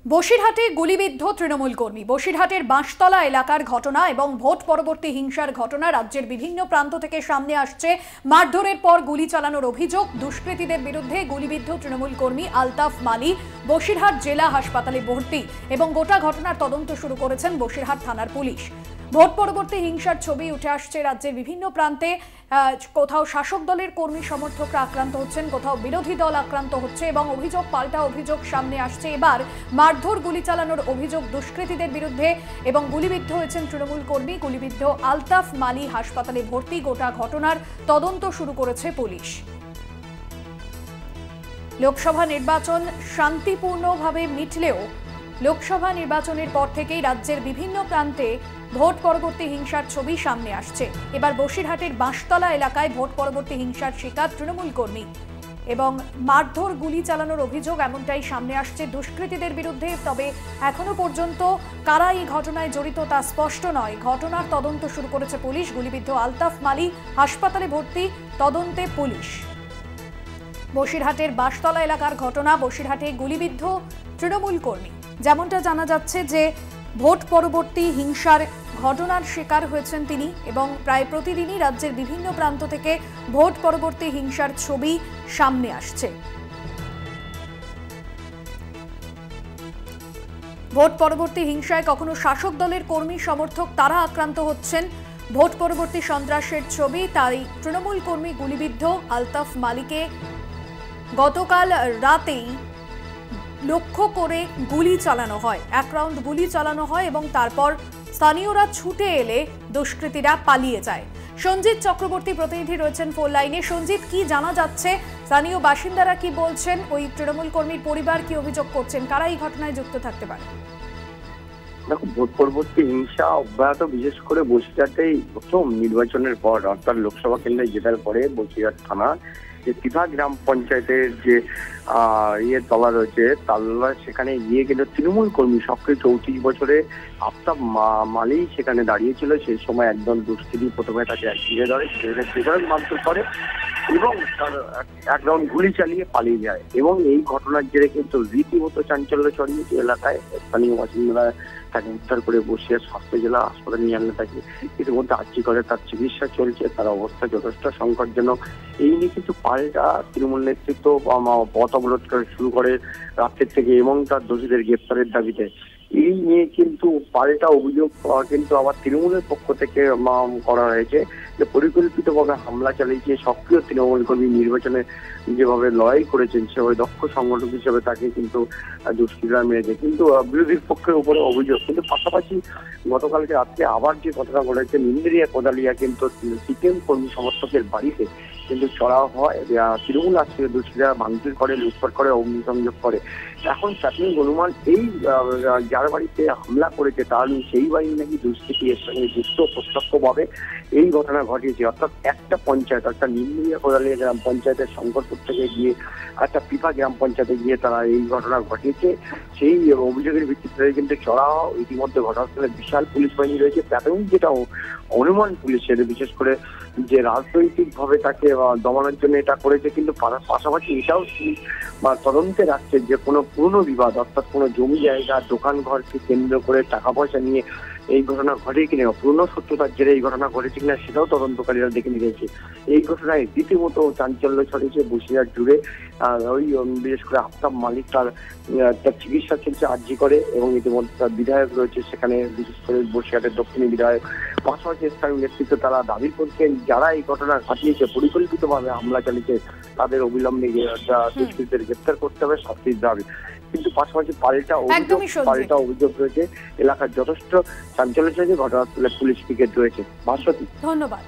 বসিরহাটে গুলিবিদ্ধ তৃণমূল কর্মী। বসিরহাটের বাঁশতলা এলাকার ঘটনা এবং ভোট পরবর্তী হিংসার ঘটনা রাজ্যের বিভিন্ন প্রান্ত থেকে সামনে আসছে। মারধরের পর গুলি চালানোর অভিযোগ, দুষ্কৃতীদের বিরুদ্ধে গুলিবিদ্ধ তৃণমূল কর্মী আলতাফ মালি বসিরহাট জেলা হাসপাতালে ভর্তি এবং গোটা ঘটনার তদন্ত শুরু করেছেন বসিরহাট থানার পুলিশ। ভোট পরবর্তী হিংসার ছবি উঠে আসছে রাজ্যের বিভিন্ন প্রান্তে। কোথাও শাসক দলের কর্মী সমর্থকরা আক্রান্ত হচ্ছেন, কোথাও বিরোধী দল আক্রান্ত হচ্ছে এবং অভিযোগ পাল্টা অভিযোগ সামনে আসছে। এবার মারধর গুলি চালানোর অভিযোগ দুষ্কৃতীদের বিরুদ্ধে এবং গুলিবিদ্ধ হয়েছেন তৃণমূল কর্মী। গুলিবিদ্ধ আলতাফ মালি হাসপাতালে ভর্তি। গোটা ঘটনার তদন্ত শুরু করেছে পুলিশ। লোকসভা নির্বাচন শান্তিপূর্ণভাবে মিটলেও লোকসভা নির্বাচনের পর থেকেই রাজ্যের বিভিন্ন প্রান্তে ভোট পরবর্তী হিংসার ছবি সামনে আসছে। এবার বসিরহাটের বাঁশতলা এলাকায় ভোট পরবর্তী হিংসার শিকার তৃণমূল কর্মী এবং মারধর গুলি চালানোর অভিযোগ এমনটাই সামনে আসছে দুষ্কৃতীদের বিরুদ্ধে। তবে এখনো পর্যন্ত কারা এই ঘটনায় জড়িত তা স্পষ্ট নয়। ঘটনার তদন্ত শুরু করেছে পুলিশ। গুলিবিদ্ধ আলতাফ মালি হাসপাতালে ভর্তি, তদন্তে পুলিশ। বসিরহাটের বাঁশতলা এলাকার ঘটনা, বসিরহাটে গুলিবিদ্ধ তৃণমূল কর্মী। যেমনটা জানা যাচ্ছে যে ভোট পরবর্তী হিংসার ঘটনার শিকার হয়েছেন তিনি এবং প্রায় প্রতিদিনই রাজ্যের বিভিন্ন প্রান্ত থেকে ভোট পরবর্তী হিংসার ছবি সামনে আসছে। ভোট পরবর্তী হিংসায় কখনো শাসক দলের কর্মী সমর্থক তারা আক্রান্ত হচ্ছেন। ভোট পরবর্তী সন্ত্রাসের ছবি, তাই তৃণমূল কর্মী গুলিবিদ্ধ আলতাফ মালিকে গতকাল রাতেই লক্ষ্য করে গুলি চালানো হয়। এক রাউন্ড গুলি চালানো হয় এবং তারপর স্থানীয়রা ছুটে এলে দুষ্কৃতীরা পালিয়ে যায়। সঞ্জিত চক্রবর্তী প্রতিনিধি রয়েছেন ফোন লাইনে। সঞ্জিত, কি জানা যাচ্ছে? স্থানীয় বাসিন্দারা কি বলছেন? ওই তৃণমূল কর্মীর পরিবার কি অভিযোগ করছেন? কারা এই ঘটনায় যুক্ত থাকতে পারে? দেখো, ভোট পরবর্তী হিংসা অব্যাহত, বিশেষ করে বসিরহাটেই প্রথম নির্বাচনের পর অর্থাৎ লোকসভা কেন্দ্রে জেতার পরে বসিরহাট থানা যে তিভা গ্রাম পঞ্চায়েতের যে তলা রয়েছে তাল্লা, সেখানে গিয়ে কিন্তু তৃণমূল কর্মী সক্রিয় 34 বছরে আফতাব মালি সেখানে দাঁড়িয়েছিল। সেই সময় একদল দুষ্কৃতী প্রথমে তাকে ঘিরে ধরে, সেখানে মারধর করে এবং তার এক রাউন্ড গুলি চালিয়ে পালিয়ে যায় এবং এই ঘটনার জেরে কিন্তু রীতিমতো চাঞ্চল্য ছড়িয়েছে এলাকায়। স্থানীয় বাসিন্দারা তাকে উদ্ধার করে বসিরহাট স্বাস্থ্য জেলা হাসপাতালে নিয়ে আনলে তাকে ইতিমধ্যে আর্জি করে তার চিকিৎসা চলছে। তার অবস্থা যথেষ্ট সংকটজনক। এই নিয়ে কিন্তু পাল্টা তৃণমূল নেতৃত্ব পথ অবরোধ শুরু করে রাত্রের থেকে এবং তার দোষীদের গ্রেপ্তারের দাবিতে। এই নিয়ে কিন্তু পাল্টা অভিযোগ কিন্তু আবার তৃণমূলের পক্ষ থেকে করা হয়েছে যে পরিকল্পিতভাবে হামলা চালিয়েছে সক্রিয় তৃণমূল কর্মী। নির্বাচনে যেভাবে লড়াই করেছেন সেভাবে দক্ষ সংগঠক হিসেবে তাকে কিন্তু দুষ্কৃতীরা মেরেছে, কিন্তু বিরোধীর পক্ষের উপরে অভিযোগ। কিন্তু পাশাপাশি গতকালকে রাত্রে আবার যে ঘটনা ঘটেছে নিন্দেরিয়া কোদালিয়া কিন্তু সিপিএম কর্মী সমর্থকের বাড়িতে কিন্তু চড়াও হয়। তৃণমূল আশ্রয় দুষ্কৃতীরা ভাঙচুর করে, লুটপাট করে, অগ্নিসংযোগ করে। এখন প্রাথমিক অনুমান এই যার বাড়িতে হামলা করেছে তার সেই বাড়ি নাকি দুষ্কৃতী এর সঙ্গে যুক্ত প্রত্যক্ষভাবে এই ঘটনা ঘটিয়েছে। অর্থাৎ একটা পঞ্চায়েত, অর্থাৎ নিন্দেরিয়া কোদালিয়া গ্রাম পঞ্চায়েতের শঙ্করপুর থেকে গিয়ে একটা পিপা গ্রাম পঞ্চায়েতে গিয়ে তারা এই ঘটনা ঘটিয়েছে। সেই অভিযোগের ভিত্তিতে কিন্তু চড়াও। ইতিমধ্যে ঘটনাস্থলে বিশাল পুলিশ বাহিনী রয়েছে। প্রাথমিক যেটা অনুমান পুলিশের, বিশেষ করে যে রাজনৈতিক ভাবে তাকে দমানোর জন্য এটা করেছে, কিন্তু পাশাপাশি এটাও তদন্তে রাখছে যে কোনো পুরনো বিবাদ, অর্থাৎ কোনো জমি জায়গা দোকান ঘরকে কেন্দ্র করে টাকা পয়সা নিয়ে এই ঘটনা ঘটে কিনা, পুরনো শত্রুতার জেরে এই ঘটনা ঘটেছে কিনা সেটাও তদন্তকারীরা দেখে নিয়েছে। এই ঘটনায় রীতিমতো চাঞ্চল্য ছড়িয়েছে বসিরহাট জুড়ে। ওই বিশেষ করে আফতাব মালিক তার চিকিৎসা চলছে আর্জি করে এবং ইতিমধ্যে তার বিধায়ক রয়েছে সেখানে, বিশেষ করে বসিরহাটের দক্ষিণী বিধায়ক। পাশাপাশি স্থানীয় নেতৃত্ব তারা দাবি করছেন যারা এই ঘটনা ঘটিয়েছে, পরিকল্পিতভাবে হামলা চালিয়েছে, তাদের অবিলম্বে দুষ্কৃতীদের গ্রেপ্তার করতে হবে, শাস্তির দাবি। কিন্তু পাশাপাশি পাল্টা অভিযোগ রয়েছে। এলাকার যথেষ্ট চাঞ্চল্য ছড়িয়েছে, ঘটনাস্থলে পুলিশ পিকেট রয়েছে। ভাস্বতী, ধন্যবাদ।